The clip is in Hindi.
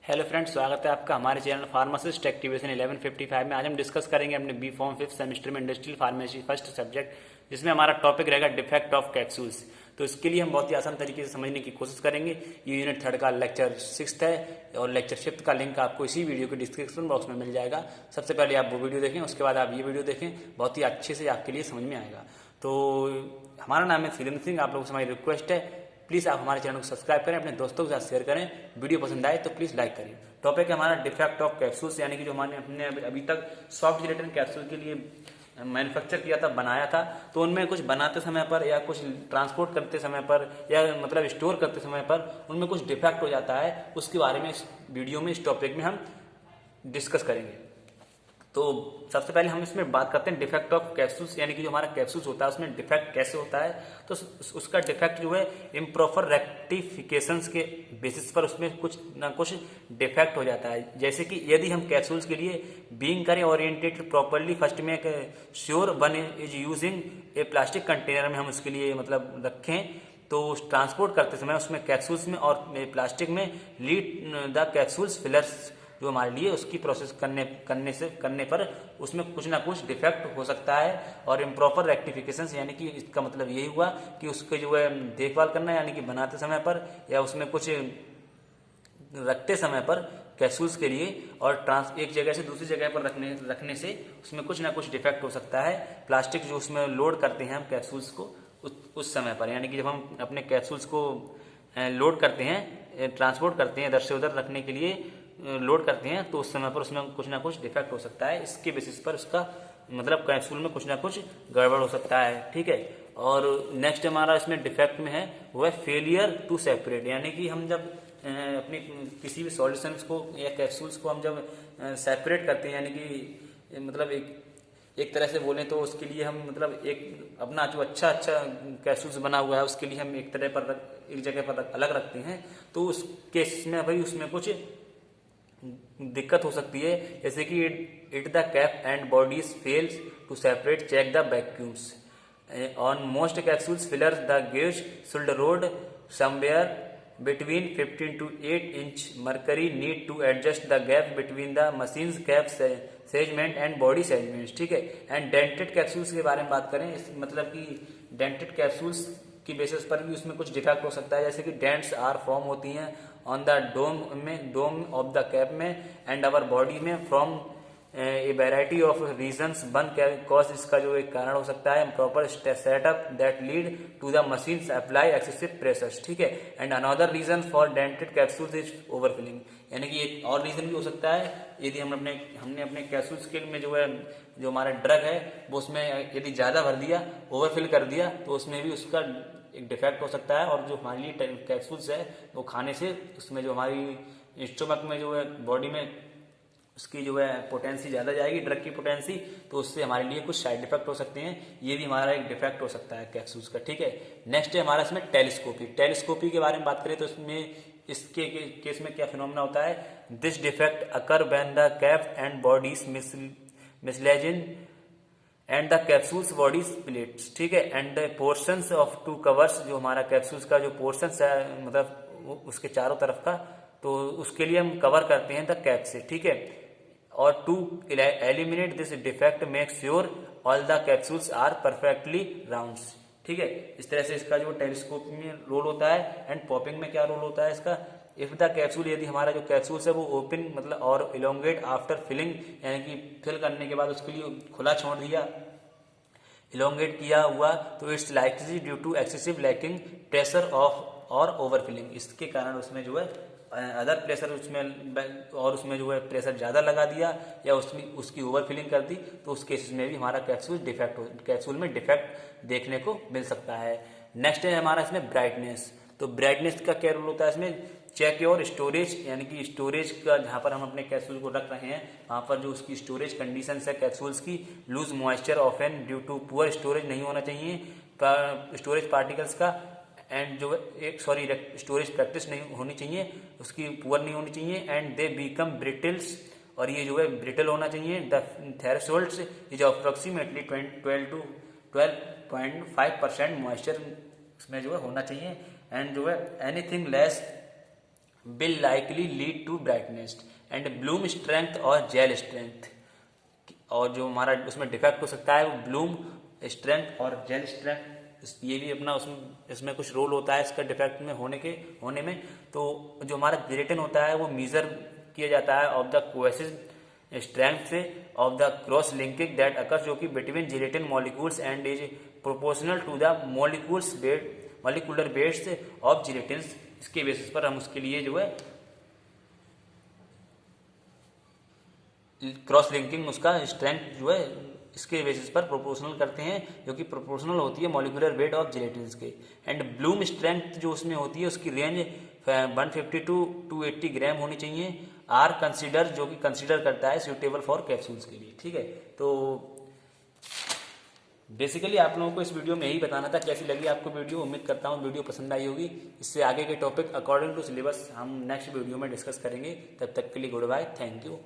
हेलो फ्रेंड्स, स्वागत है आपका हमारे चैनल फार्मासिस्ट एक्टिवेशन 1155 में। आज हम डिस्कस करेंगे अपने बी फॉर्म 5th सेमेस्टर में इंडस्ट्रियल फार्मेसी फर्स्ट सब्जेक्ट, जिसमें हमारा टॉपिक रहेगा डिफेक्ट ऑफ कैप्सूल्स। तो इसके लिए हम बहुत ही आसान तरीके से समझने की कोशिश करेंगे। ये यूनिट 3 का लेक्चर 6 है और लेक्चर 5 का लिंक आपको इसी वीडियो के डिस्क्रिप्शन बॉक्स में मिल जाएगा। सबसे पहले आप वो वीडियो देखें, उसके बाद आप ये वीडियो देखें, बहुत ही अच्छे से आपके लिए समझ में आएगा। तो हमारा नाम है धीरेन्द्र सिंह। आप लोगों से हमारी रिक्वेस्ट है, प्लीज़ आप हमारे चैनल को सब्सक्राइब करें, अपने दोस्तों के साथ शेयर करें, वीडियो पसंद आए तो प्लीज़ लाइक करें। टॉपिक है हमारा डिफेक्ट ऑफ कैप्सूल्स, यानी कि जो हमने अभी तक सॉफ्ट जिलेटिन कैप्सूल के लिए मैन्युफैक्चर किया था, बनाया था, तो उनमें कुछ बनाते समय पर या कुछ ट्रांसपोर्ट करते समय पर या मतलब स्टोर करते समय पर उनमें कुछ डिफेक्ट हो जाता है। उसके बारे में इस वीडियो में, इस टॉपिक में हम डिस्कस करेंगे। तो सबसे पहले हम इसमें बात करते हैं डिफेक्ट ऑफ कैप्सूल्स, यानी कि जो हमारा कैप्सूल्स होता है उसमें डिफेक्ट कैसे होता है। तो उसका डिफेक्ट जो है इम्प्रॉपर रेक्टिफिकेशंस के बेसिस पर उसमें कुछ ना कुछ डिफेक्ट हो जाता है। जैसे कि यदि हम कैप्सूल्स के लिए बीइंग करें ओरिएंटेड प्रॉपरली, फर्स्ट में एक sure one is using A plastic container में हम उसके लिए मतलब रखें, तो ट्रांसपोर्ट करते समय उसमें कैप्सूल्स में और प्लास्टिक में लीड द कैप्सूल्स फिलर्स जो हमारे लिए उसकी प्रोसेस करने पर उसमें कुछ ना कुछ डिफेक्ट हो सकता है। और इम्प्रॉपर रेक्टिफिकेशन, यानी कि इसका मतलब यही हुआ कि उसके जो है देखभाल करना, यानी कि बनाते समय पर या उसमें कुछ रखते समय पर कैप्सूल्स के लिए और एक जगह से दूसरी जगह पर रखने से उसमें कुछ ना कुछ डिफेक्ट हो सकता है। प्लास्टिक जो उसमें लोड करते हैं हम कैप्सूल्स को उस समय पर, यानी कि जब हम अपने कैप्सूल्स को लोड करते हैं, ट्रांसपोर्ट करते हैं, इधर से उधर रखने के लिए लोड करते हैं, तो उस समय पर उसमें कुछ ना कुछ डिफेक्ट हो सकता है। इसके बेसिस पर उसका मतलब कैप्सूल में कुछ ना कुछ गड़बड़ हो सकता है। ठीक है। और नेक्स्ट हमारा इसमें डिफेक्ट में है वो है फेलियर टू सेपरेट, यानी कि हम जब अपने किसी भी सॉल्यूशंस को या कैप्सूल्स को हम जब सेपरेट करते हैं, यानी कि मतलब एक तरह से बोलें तो उसके लिए हम मतलब एक अपना जो अच्छा कैप्सूल्स बना हुआ है उसके लिए हम एक जगह पर अलग रखते हैं, तो उस केस में भाई उसमें कुछ दिक्कत हो सकती है। जैसे कि it the cap and bodies fails to separate, check the vacuums on most capsules fillers the gauge should road somewhere between 15 to 8 inch mercury need to adjust the gap between the machine's cap segment and body segments। ठीक है। एंड डेंटेड कैप्सूल्स के बारे में बात करें, मतलब कि डेंटेड कैप्सूल्स की बेसिस पर भी उसमें कुछ डिफेक्ट हो सकता है। जैसे कि डेंट्स आर फॉर्म होती हैं on the dome of the cap में एंड अवर बॉडी में from a variety of reasons. One cause, इसका जो एक कारण हो सकता है proper setup that lead to the machines apply excessive pressures. ठीक है। And another reason for dented capsules is overfilling, यानी कि एक और रीजन भी हो सकता है यदि हमने अपने कैप्सूल्स के में जो है जो हमारा ड्रग है वो उसमें यदि ज्यादा भर दिया, ओवरफिल कर दिया, तो उसमें भी उसका एक डिफेक्ट हो सकता है। और जो हमारे लिए कैप्सूल्स है वो खाने से उसमें जो हमारी स्टोमक में जो है बॉडी में उसकी जो है पोटेंसी ज़्यादा जाएगी, ड्रग की पोटेंसी, तो उससे हमारे लिए कुछ साइड इफेक्ट हो सकते हैं। ये भी हमारा एक डिफेक्ट हो सकता है कैप्सूल्स का। ठीक है। नेक्स्ट है हमारा इसमें टेलीस्कोपी के बारे में बात करें तो इसके केस में क्या फिनोमेना होता है। This defect occur when the cap and bodies misalign and the capsules body splits. ठीक है। And the portions of two covers, जो हमारा कैप्सूल्स का जो पोर्शंस है मतलब उसके चारों तरफ का, तो उसके लिए हम कवर करते हैं द कैप से। ठीक है। और to eliminate this defect make sure all the capsules are perfectly rounds. ठीक है। इस तरह से इसका जो टेलीस्कोप में रोल होता है। एंड पॉपिंग में क्या रोल होता है इसका, इफ द कैप्सूल, यदि हमारा जो कैप्सूल्स है वो ओपन मतलब और इलोंगेट आफ्टर फिलिंग, यानी कि फिल करने के बाद उसके लिए खुला छोड़ दिया, इलोंगेट किया हुआ, तो it's likely due to excessive lacking pressure of और ओवरफिलिंग। इसके कारण उसमें जो है अदर प्रेशर उसमें और उसमें जो है प्रेशर ज़्यादा लगा दिया या उसकी ओवरफिलिंग कर दी, तो उस केसेस में भी हमारा कैप्सूल में डिफेक्ट देखने को मिल सकता है। नेक्स्ट है हमारा इसमें ब्राइटनेस। तो ब्राइटनेस का क्या रोल होता है इसमें, चेक योर स्टोरेज, यानी कि स्टोरेज का जहाँ पर हम अपने कैप्सूल को रख रहे हैं वहाँ पर जो उसकी स्टोरेज कंडीशन है कैप्सूल्स की, lose moisture often due to poor storage नहीं होना चाहिए स्टोरेज पार्टिकल्स का। एंड जो एक स्टोरेज प्रैक्टिस नहीं होनी चाहिए, उसकी पुअर नहीं होनी चाहिए। एंड दे बिकम ब्रिटल्स, और ये जो है ब्रिटल होना चाहिए। The thresholds is approximately 12 to 12.5% moisture उसमें जो है होना चाहिए। एंड जो है anything less will likely lead to brightness and bloom strength और gel strength। और जो हमारा उसमें डिफेक्ट हो सकता है वो ब्लूम स्ट्रेंथ और जेल स्ट्रेंथ, ये भी अपना इसमें कुछ रोल होता है इसका डिफेक्ट में होने में। तो जो हमारा जिलेटिन होता है वो मेजर किया जाता है ऑफ द कोहेसिव स्ट्रेंथ से of the cross linking that occurs, जो कि between gelatin molecules and is proportional to the molecular weights of gelatin. इसके बेसिस पर हम उसके लिए जो है क्रॉस लिंकिंग उसका स्ट्रेंथ जो है इसके बेसिस पर प्रोपोर्शनल करते हैं, जो कि प्रोपोर्शनल होती है मॉलिक्यूलर वेट ऑफ जिलेटिन्स के। एंड ब्लूम स्ट्रेंथ जो उसमें होती है उसकी रेंज 150 to 280 ग्राम होनी चाहिए। आर कंसीडर, जो कि कंसीडर करता है सूटेबल फॉर कैप्सूल्स के लिए। ठीक है, तो बेसिकली आप लोगों को इस वीडियो में यही बताना था। कैसी लगी आपको वीडियो? उम्मीद करता हूँ वीडियो पसंद आई होगी। इससे आगे के टॉपिक अकॉर्डिंग टू सिलेबस हम नेक्स्ट वीडियो में डिस्कस करेंगे। तब तक के लिए गुड बाय, थैंक यू।